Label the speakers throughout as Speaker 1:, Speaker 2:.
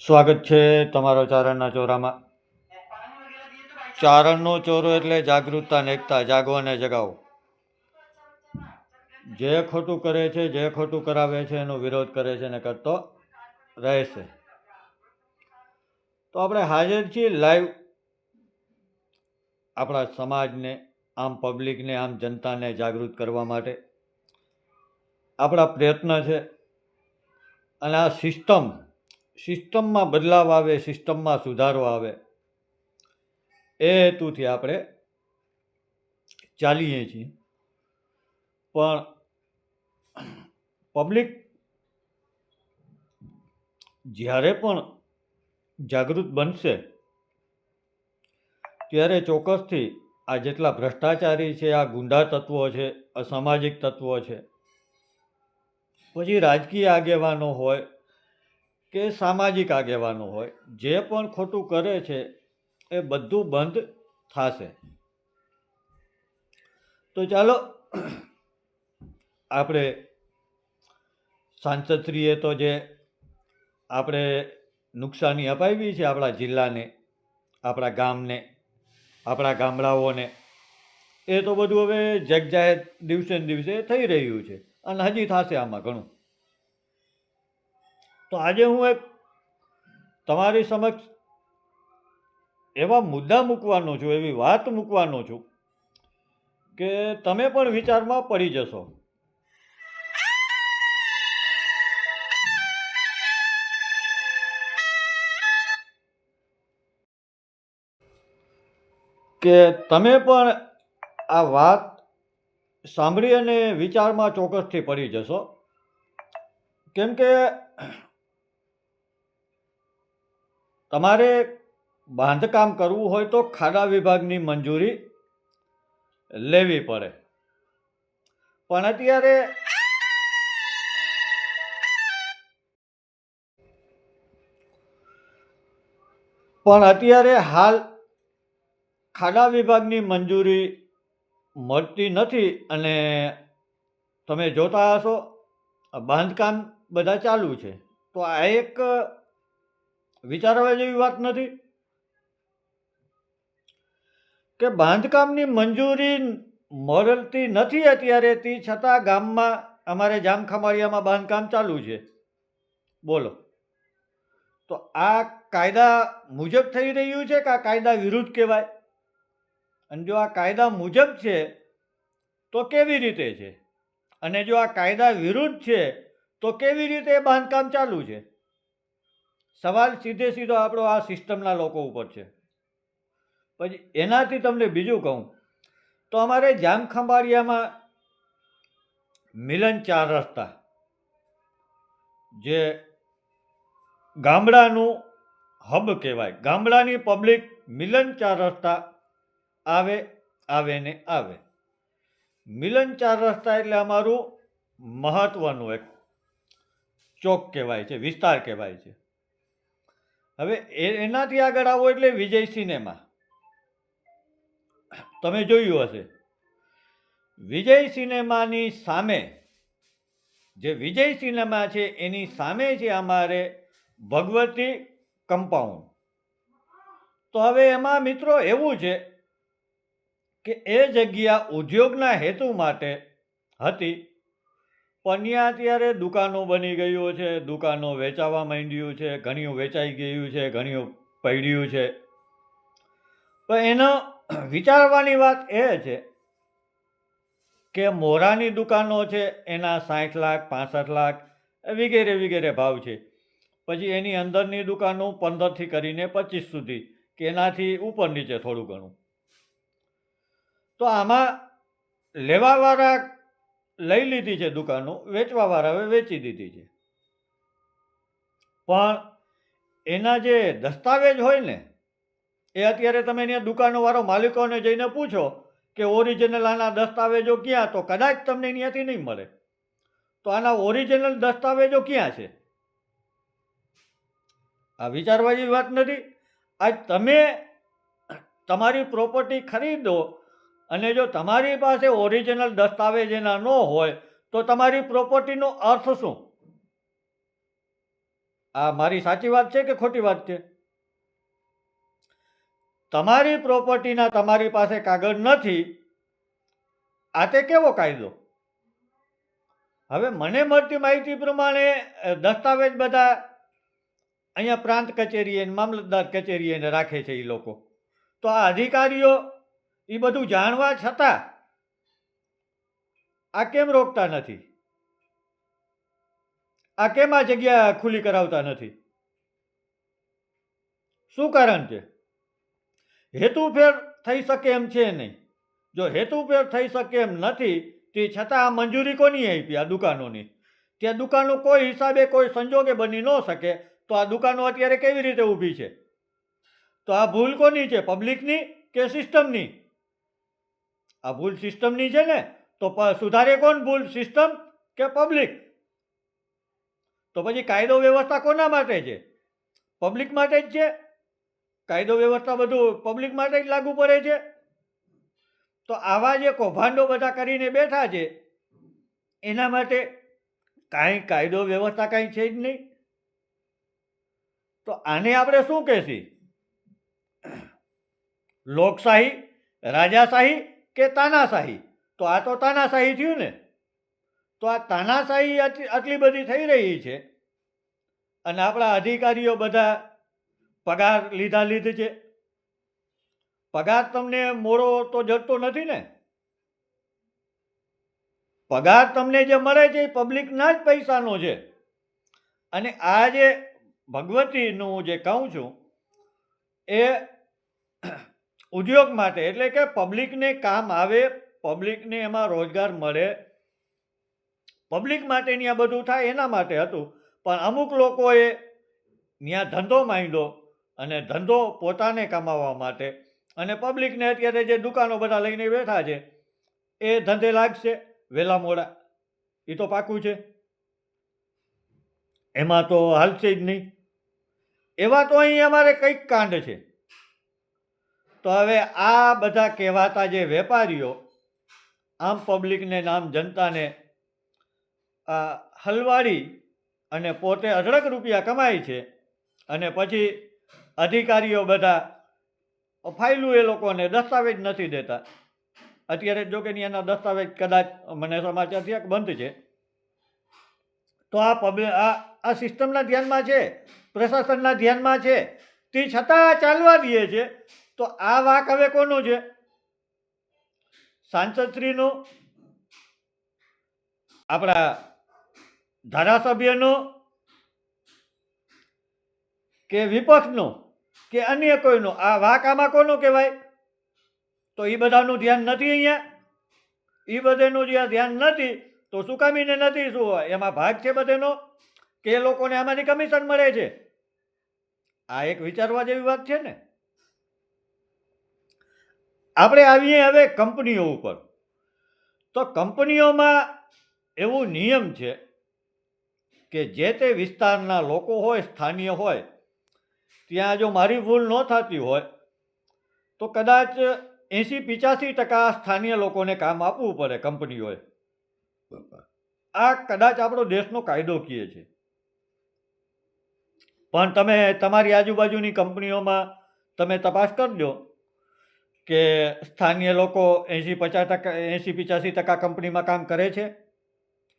Speaker 1: સ્વાગત છે તમારો ચારણના ચોરામાં. ચારણનો ચોરો એટલે જાગૃતતા ને એકતા, જાગો અને જગાવો. જે ખોટું કરે છે, જે ખોટું કરાવે છે એનો વિરોધ કરે છે ને કરતો રહેશે. તો આપણે હાજર છીએ લાઈવ આપણા સમાજને, આમ પબ્લિકને, આમ જનતાને જાગૃત કરવા માટે. આપણા પ્રયત્ન છે અને આ સિસ્ટમમાં બદલાવ આવે, સિસ્ટમમાં સુધારો આવે એ હેતુથી આપણે ચાલીએ છીએ. પણ પબ્લિક જ્યારે પણ જાગૃત બનશે ત્યારે ચોક્કસથી આ જેટલા ભ્રષ્ટાચારી છે, આ ગુંડા તત્વો છે, અસામાજિક તત્વો છે, પછી રાજકીય આગેવાનો હોય કે સામાજિક આગેવાનો હોય, જે પણ ખોટું કરે છે એ બધું બંધ થશે. તો ચાલો આપણે સાંસદશ્રીએ તો જે આપણે નુકસાની અપાવી છે આપણા જિલ્લાને, આપણા ગામને, આપણા ગામડાઓને, એ તો બધું હવે જગજાહેર દિવસે ને દિવસે થઈ રહ્યું છે અને હજી થશે આમાં ઘણું. તો આજે હું એક તમારી સમક્ષ એવા મુદ્દા મૂકવાનો છું, એવી વાત મૂકવાનો છું કે તમે પણ વિચારમાં પડી જશો. કે તમે પણ આ વાત સાંભળી અને વિચારમાં ચોક્કસથી પડી જશો. કેમ કે તમારે બાંધકામ કરવું હોય તો ખાડા વિભાગની મંજૂરી લેવી પડે. પણ અત્યારે હાલ ખાડા વિભાગની મંજૂરી મળતી નથી અને તમે જોતા હશો બાંધકામ બધા ચાલુ છે. તો આ એક વિચારવા જેવી વાત નથી કે બાંધકામની મંજૂરી મળતી નથી અત્યારે, તે છતાં ગામમાં અમારે જામખંભાળિયામાં બાંધકામ ચાલુ છે. બોલો, તો આ કાયદા મુજબ થઈ રહ્યું છે કે આ કાયદા વિરુદ્ધ કહેવાય? અને જો આ કાયદા મુજબ છે તો કેવી રીતે છે? અને જો આ કાયદા વિરુદ્ધ છે તો કેવી રીતે બાંધકામ ચાલુ છે? સવાલ સીધો આપણો આ સિસ્ટમના લોકો ઉપર છે. પછી એનાથી તમને બીજું કહું તો અમારે જામખંભાળિયામાં મિલન 4 રસ્તા, જે ગામડાનું હબ કહેવાય, ગામડાની પબ્લિક મિલન 4 રસ્તા આવે ને આવે. મિલન 4 રસ્તા એટલે અમારું મહત્વનું એક ચોક કહેવાય છે, વિસ્તાર કહેવાય છે. હવે એનાથી આગળ આવો એટલે વિજય સિનેમા, તમે જોયું હશે. વિજય સિનેમાની સામે, જે વિજય સિનેમા છે એની સામે છે અમારે ભગવતી કમ્પાઉન્ડ. તો હવે એમાં મિત્રો એવું છે કે એ જગ્યા ઉદ્યોગના હેતુ માટે હતી, પણ ત્યાં અત્યારે દુકાનો બની ગયું છે, દુકાનો વેચાવા માંડ્યું છે, ઘણીઓ વેચાઈ ગયું છે, ઘણીઓ પડ્યું છે. પણ એનો વિચારવાની વાત એ છે કે મોરાની દુકાનો છે એના 60 લાખ 65 લાખ વગેરે વગેરે ભાવ છે. પછી એની અંદરની દુકાનો 15થી કરીને 25 સુધી કે એનાથી ઉપર નીચે થોડું ઘણું. તો આમાં લેવાવાળા લઈ લીધી છે દુકાનો, વેચવાવાળાએ વેચી દીધી છે. પણ એના જે દસ્તાવેજ હોય ને, એ અત્યારે તમે ત્યાં દુકાનોવાળો માલિકોને જઈને પૂછો કે ઓરિજિનલ આના દસ્તાવેજો ક્યાં, તો કદાચ તમને ત્યાંથી નહીં મળે. તો આના ઓરિજિનલ દસ્તાવેજો ક્યાં છે? આ વિચારવા જેવી વાત નથી. આજ તમે તમારી પ્રોપર્ટી ખરીદો અને જો તમારી પાસે ઓરિજિનલ દસ્તાવેજ એના ન હોય તો તમારી પ્રોપર્ટીનો અર્થ શું? આ મારી સાચી વાત છે કે ખોટી વાત છે? તમારી પ્રોપર્ટીના તમારી પાસે કાગળ નથી, આ તે કેવો કાયદો? હવે મને મળતી માહિતી પ્રમાણે દસ્તાવેજ બધા અહીંયા પ્રાંત કચેરીએ મામલતદાર કચેરીએ રાખે છે એ લોકો. તો આ અધિકારીઓ એ બધું જાણવા છતાં આ કેમ રોકતા નથી? આ કેમ આ જગ્યા ખુલ્લી કરાવતા નથી? શું કારણ છે? હેતુફેર થઈ શકે એમ છે નહીં. જો હેતુફેર થઈ શકે એમ નથી તે છતાં આ મંજૂરી કોની આપી આ દુકાનોની? ત્યાં દુકાનો કોઈ હિસાબે કોઈ સંજોગે બની ન શકે તો આ દુકાનો અત્યારે કેવી રીતે ઊભી છે? તો આ ભૂલ કોની છે, પબ્લિકની કે સિસ્ટમની? આ ભૂલ સિસ્ટમની છે ને, તો સુધારે કોણ ભૂલ, સિસ્ટમ કે પબ્લિક? તો પછી કાયદો વ્યવસ્થા કોના માટે છે? પબ્લિક માટે જ છે. કાયદો વ્યવસ્થા બધું પબ્લિક માટે જ લાગુ પડે છે. તો આવા જે કૌભાંડો બધા કરીને બેઠા છે એના માટે કાંઈ કાયદો વ્યવસ્થા કાંઈ છે જ નહીં. તો આને આપણે શું કહેશી? લોકશાહી, રાજાશાહી કે તાનાશાહી? તો આ તો તાનાશાહી થયું ને. તો આ તાનાશાહી આટલી બધી થઈ રહી છે અને આપણા અધિકારીઓ બધા પગાર લીધે છે. પગાર તમને મોડો તો જડતો નથી ને. પગાર તમને જે મળે છે એ પબ્લિકના જ પૈસાનો છે. અને આ જે ભગવતીનું જે કહું છું એ ઉદ્યોગ માટે, એટલે કે પબ્લિકને કામ આવે, પબ્લિકને એમાં રોજગાર મળે, પબ્લિક માટેની આ બધું થાય એના માટે હતું. પણ અમુક લોકોએ ત્યાં ધંધો માંડ્યો અને ધંધો પોતાને કમાવા માટે, અને પબ્લિકને અત્યારે જે દુકાનો બધા લઈને બેઠા છે એ ધંધે લાગશે વહેલા મોડા, એ તો પાકું છે. એમાં તો હાલશે જ નહીં. એવા તો અહીં અમારે કંઈક કાંડ છે. તો હવે આ બધા કહેવાતા જે વેપારીઓ આમ પબ્લિકને આમ જનતાને હલવાડી અને પોતે અઢળક રૂપિયા કમાય છે અને પછી અધિકારીઓ બધા ફાઇલું એ લોકોને દસ્તાવેજ નથી દેતા. અત્યારે જો કે એના દસ્તાવેજ કદાચ મને સમાચાર થયા બંધ છે. તો આ સિસ્ટમના ધ્યાનમાં છે, પ્રશાસનના ધ્યાનમાં છે, તે છતાં ચાલવા દે છે. તો આ વાક હવે કોનું છે? સાંસદશ્રીનું, આપણા ધારાસભ્યનું, કે વિપક્ષનું, કે અન્ય કોઈનું? આ વાક આમાં કોનું કહેવાય? તો એ બધાનું ધ્યાન નથી અહીંયા. એ બધાનું જ્યાં ધ્યાન નથી તો શું કામીને નથી? શું એમાં ભાગ છે બધાનો કે એ લોકોને આમાંથી કમિશન મળે છે? આ એક વિચારવા જેવી વાત છે ને. આપણે આવીએ હવે કંપનીઓ ઉપર. તો કંપનીઓમાં એવું નિયમ છે કે જે તે વિસ્તારના લોકો હોય, સ્થાનીય હોય, ત્યાં જો મારી ભૂલ ન થતી હોય તો કદાચ 80-85% સ્થાનીય લોકોને કામ આપવું પડે કંપનીઓએ. આ કદાચ આપણો દેશનો કાયદો કહે છે. પણ તમે તમારી આજુબાજુની કંપનીઓમાં તમે તપાસ કરજો કે સ્થાનીય લોકો 80-85% કંપનીમાં કામ કરે છે?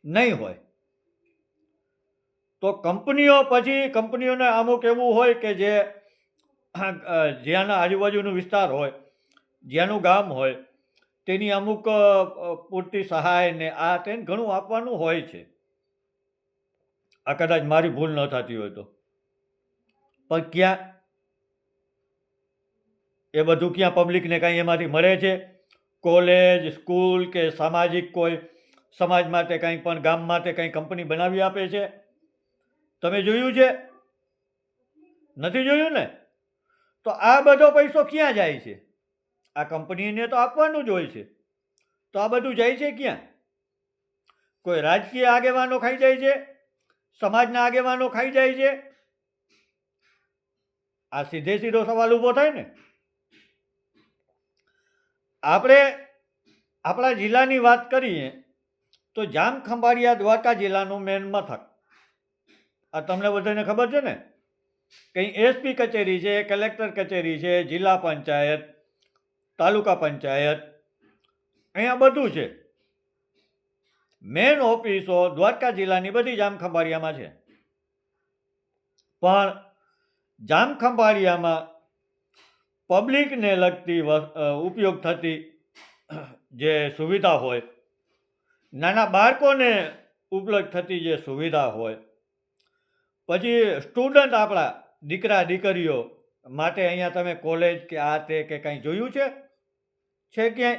Speaker 1: નહીં હોય. તો કંપનીઓને અમુક એવું હોય કે જે જ્યાંના આજુબાજુનો વિસ્તાર હોય, જ્યાંનું ગામ હોય, તેની અમુક પૂરતી સહાય ને આ તેને ઘણું આપવાનું હોય છે. આ કદાચ મારી ભૂલ ન થતી હોય તો. પણ ક્યાં એ બધું, ક્યાં પબ્લિકને કાંઈ એમાંથી મળે છે? કોલેજ, સ્કૂલ કે સામાજિક કોઈ સમાજ માટે કંઈ પણ, ગામ માટે કંઈ કંપની બનાવી આપે છે? તમે જોયું છે? નથી જોયું ને. તો આ બધો પૈસો ક્યાં જાય છે? આ કંપનીને તો આપવાનું જ હોય છે. તો આ બધું જાય છે ક્યાં? કોઈ રાજકીય આગેવાનો ખાઈ જાય છે? સમાજના આગેવાનો ખાઈ જાય છે? આ સીધો સવાલ ઊભો થાય ને. આપણે આપણા જિલ્લાની વાત કરીએ તો જામખંભાળિયા દ્વારકા જિલ્લાનું મેન મથક આ તમને બધાને ખબર છે ને? કંઈ એસપી કચેરી છે, કલેક્ટર કચેરી છે, જિલ્લા પંચાયત, તાલુકા પંચાયત, અહીંયા બધું છે. મેન ઓફિસો દ્વારકા જિલ્લાની બધી જામખંભાળિયામાં છે. પણ જામખંભાળિયામાં પબ્લિકને લગતી ઉપયોગ થતી જે સુવિધા હોય, નાના બાળકોને ઉપલબ્ધ થતી જે સુવિધા હોય, પછી સ્ટુડન્ટ આપણા દીકરા દીકરીઓ માટે અહીંયા તમે કોલેજ કે આ તે કે કંઈ જોયું છે ક્યાંય?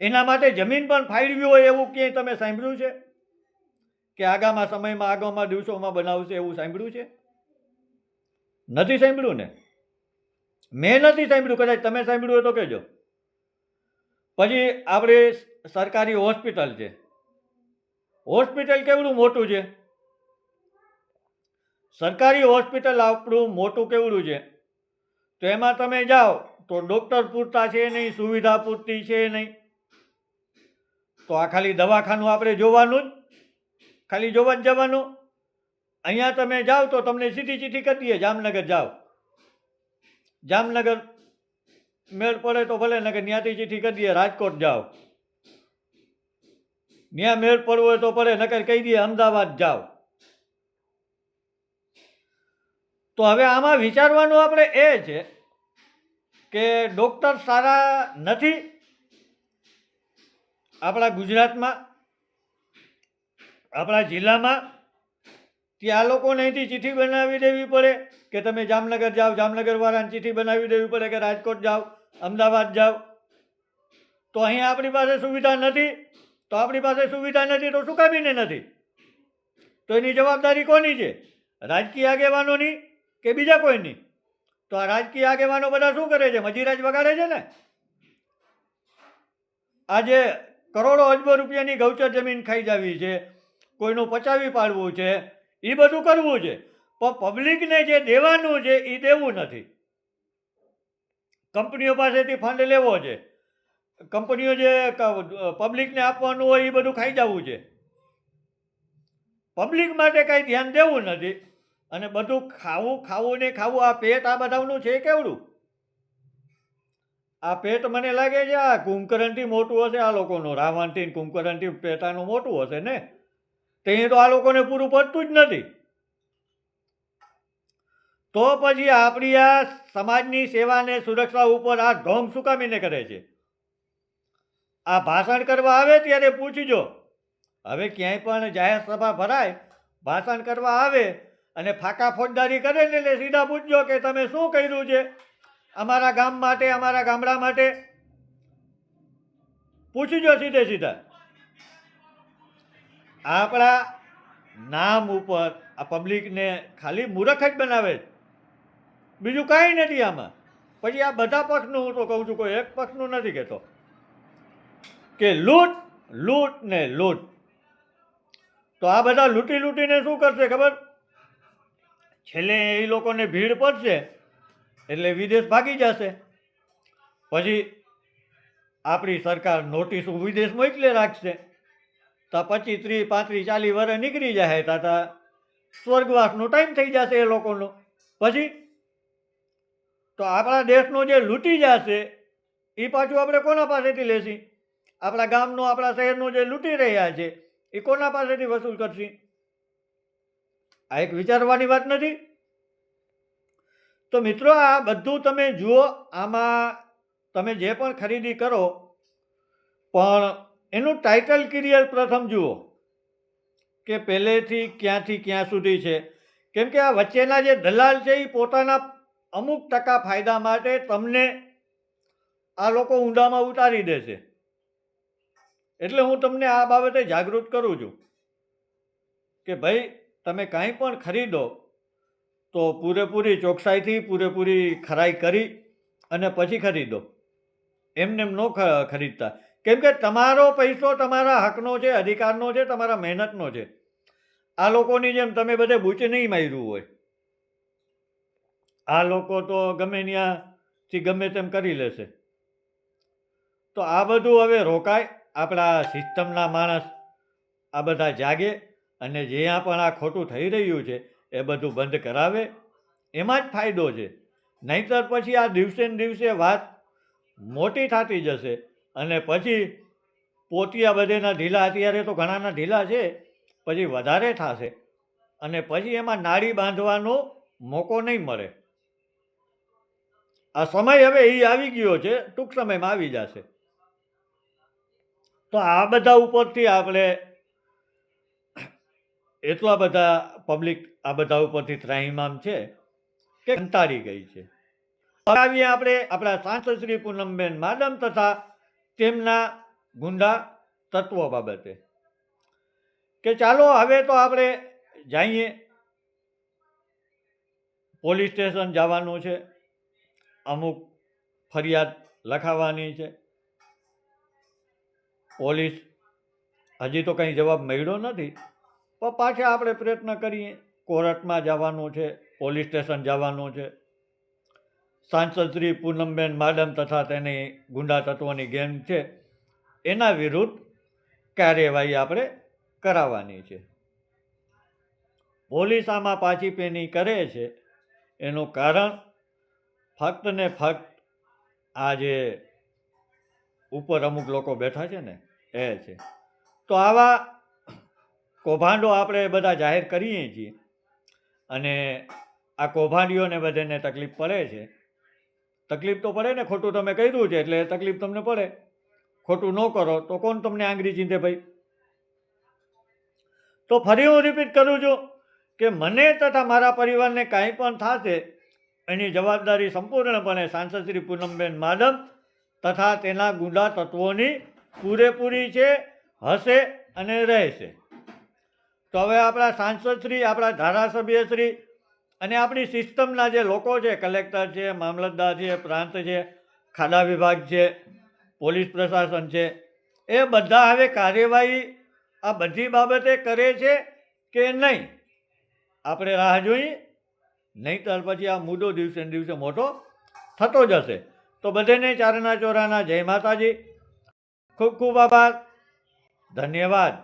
Speaker 1: એના માટે જમીન પણ ફાળવી હોય એવું ક્યાંય તમે સાંભળ્યું છે કે આગામી સમયમાં આગામી દિવસોમાં બનાવશે એવું સાંભળ્યું છે? નથી સાંભળ્યું ને? મેં નથી સાંભળ્યું, કદાચ તમે સાંભળ્યું હોય તો કહેજો. પછી આપણે સરકારી હોસ્પિટલ છે. હોસ્પિટલ કેવડું મોટું છે? સરકારી હોસ્પિટલ આપણું મોટું કેવડું છે? તો એમાં તમે જાઓ તો ડૉક્ટર પૂરતા છે નહીં, સુવિધા પૂરતી છે નહીં. તો આ ખાલી દવાખાનું આપણે જોવાનું જ, ખાલી જોવા જ જવાનું. અહીંયા તમે જાઓ તો તમને સીધી ચિઠ્ઠી કરી દઈએ, જામનગર જાઓ, જામનગર મેળ પડે તો ભલે, નકર ત્યાંથી ચિઠ્ઠી કરી દઈએ રાજકોટ જાઓ, ત્યાં મેળ પડવો હોય તો પડે, નકર કહી દઈએ અમદાવાદ જાઓ. તો હવે આમાં વિચારવાનું આપણે એ છે કે ડૉક્ટર સારા નથી આપણા ગુજરાતમાં, આપણા જિલ્લામાં. ત્યાં લોકોને અહીંથી ચિઠ્ઠી બનાવી દેવી પડે કે તમે જામનગર જાઓ, જામનગરવાળાને ચિઠ્ઠી બનાવી દેવી પડે કે રાજકોટ જાઓ, અમદાવાદ જાઓ. તો અહીંયા આપણી પાસે સુવિધા નથી. તો આપણી પાસે સુવિધા નથી તો શું કામીને નથી? તો એની જવાબદારી કોની છે? રાજકીય આગેવાનોની કે બીજા કોઈની? તો આ રાજકીય આગેવાનો બધા શું કરે છે? મજીરાજ વગાડે છે ને. આજે કરોડો અજબો રૂપિયાની ગૌચર જમીન ખાઈ જવી છે, કોઈનું પચાવી પાડવું છે, એ બધું કરવું છે. પણ પબ્લિકને જે દેવાનું છે એ દેવું નથી. કંપનીઓ પાસેથી ફંડ લેવો છે, કંપનીઓ જે પબ્લિકને આપવાનું હોય એ બધું ખાઈ જવું છે. પબ્લિક માટે કાંઈ ધ્યાન દેવું નથી. અને બધું ખાવું ખાવું ને ખાવું. આ પેટ આ બધાનું છે કેવડું? આ પેટ મને લાગે છે આ કુંભકરણથી મોટું હશે આ લોકોનું. રાવણથી કુંભકરણથી પેટાનું મોટું હશે ને. તે તો આ લોકોને પૂરું પડતું જ નથી. તો પછી આપણી આ સમાજની સેવાને સુરક્ષા ઉપર આ ઢોંગ સુકામીને કરે છે. આ ભાષણ કરવા આવે ત્યારે પૂછજો. હવે ક્યાંય પણ જાહેર સભા ભરાય, ભાષણ કરવા આવે અને ફાંકા ફોજદારી કરે ને એટલે સીધા પૂછજો કે તમે શું કર્યું છે અમારા ગામ માટે, અમારા ગામડા માટે. પૂછજો સીધે સીધા. આપણા નામ ઉપર આ પબ્લિકને ખાલી મૂર્ખ જ બનાવે છે, બીજું કાંઈ નથી આમાં. પછી આ બધા પક્ષનું હું તો કહું છું, કોઈ એક પક્ષનું નથી કહેતો, કે લૂંટ લૂંટ ને લૂંટ. તો આ બધા લૂંટી લૂંટીને શું કરશે ખબર? છેલ્લે એ લોકોને ભીડ પડશે એટલે વિદેશ ભાગી જશે. પછી આપણી સરકાર નોટિસ વિદેશ મોકલે રાખશે. તો 25, 30, 35, 40 વર્ષ નીકળી જાય તાતા સ્વર્ગવાસનો ટાઈમ થઈ જશે એ લોકોનો. પછી તો આપણા દેશનો જે લૂંટી જશે એ પાછું આપણે કોના પાસેથી લેશી? આપણા ગામનો, આપણા શહેરનો જે લૂંટી રહ્યા છે એ કોના પાસેથી વસૂલ કરશી? આ એક વિચારવાની વાત નથી? તો મિત્રો, આ બધું તમે જુઓ. આમાં તમે જે પણ ખરીદી કરો પણ એનું ટાઇટલ ક્લિયર પ્રથમ જુઓ કે પહેલેથી ક્યાંથી ક્યાં સુધી છે. કેમ કે આ વચ્ચેના જે દલાલ છે એ પોતાના અમુક ટકા ફાયદા માટે તમને આ લોકો ઊંડામાં ઉતારી દેશે. એટલે હું તમને આ બાબતે જાગૃત કરું છું કે ભાઈ તમે કાંઈ પણ ખરીદો તો પૂરેપૂરી ચોકસાઈથી, પૂરેપૂરી ખરાઈ કરી અને પછી ખરીદો. એમને એમ ન ખરીદતા. કેમ કે તમારો પૈસો તમારા હકનો છે, અધિકારનો છે, તમારા મહેનતનો છે. આ લોકોની જેમ તમે બધે બૂચ નહીં માર્યું હોય. આ લોકો તો ગમે ત્યાંથી ગમે તેમ કરી લેશે. તો આ બધું હવે રોકાય. આપણા સિસ્ટમના માણસ આ બધા જાગે અને જ્યાં પણ આ ખોટું થઈ રહ્યું છે એ બધું બંધ કરાવે, એમાં જ ફાયદો છે. નહીંતર પછી આ દિવસે ને દિવસે વાત મોટી થતી જશે અને પછી પોતિયા બધેના ઢીલા, અત્યારે તો ઘણાના ઢીલા છે, પછી વધારે થશે અને પછી એમાં નાડી બાંધવાનો મોકો નહીં મળે. આ સમય હવે એ આવી ગયો છે, ટૂંક સમયમાં આવી જશે. તો આ બધા ઉપરથી આપણે એટલા બધા પબ્લિક આ બધા ઉપરથી ત્રાહિમામ છે કે કંટાળી ગઈ છે. આવીએ આપણે આપણા સાંસદ શ્રી પૂનમબેન માડમ તથા તેમના ગુંડા તત્વો બાબતે કે ચાલો હવે તો આપણે જઈએ, પોલીસ સ્ટેશન જવાનું છે, અમુક ફરિયાદ લખાવવાની છે. પોલીસ હજી તો કંઈ જવાબ મળ્યો નથી, પણ પાછા આપણે પ્રયત્ન કરીએ. કોર્ટમાં જવાનું છે, પોલીસ સ્ટેશન જવાનું છે. સાંસદ શ્રી પૂનમબેન માડમ તથા તેની ગુંડા તત્વોની ગેંગ છે એના વિરુદ્ધ કાર્યવાહી આપણે કરાવવાની છે. પોલીસ આમાં પાછીપેની કરે છે એનું કારણ ફક્ત ને ફક્ત આ જે ઉપર અમુક લોકો બેઠા છે ને એ છે. તો આવા કૌભાંડો આપણે બધા જાહેર કરીએ છીએ અને આ કૌભાંડીઓને બધાને તકલીફ પડે છે. તકલીફ તો પડે ને, ખોટું તમે કર્યું છે એટલે તકલીફ તમને પડે. ખોટું ન કરો તો કોણ તમને આંગળી ચીંધે ભાઈ. તો ફરી હું રિપીટ કરું છું કે મને તથા મારા પરિવારને કાંઈ પણ થશે એની જવાબદારી સંપૂર્ણપણે સાંસદ શ્રી પૂનમબેન માડમ તથા તેના ગુંડા તત્વોની પૂરેપૂરી છે, હશે અને રહેશે. તો હવે આપણા સાંસદશ્રી, આપણા ધારાસભ્યશ્રી અને આપણી સિસ્ટમના જે લોકો છે, કલેક્ટર છે, મામલતદાર છે, પ્રાંત છે, ખાડા વિભાગ છે, પોલીસ પ્રશાસન છે, એ બધા હવે કાર્યવાહી આ બધી બાબતે કરે છે કે નહીં, આપણે રાહ જોઈએ. નહીંતર પછી આ મુદ્દો દિવસે ને દિવસે મોટો થતો જશે. તો બધાને ચારણા ચોરાના જય માતાજી. ખૂબ ખૂબ આભાર. ધન્યવાદ.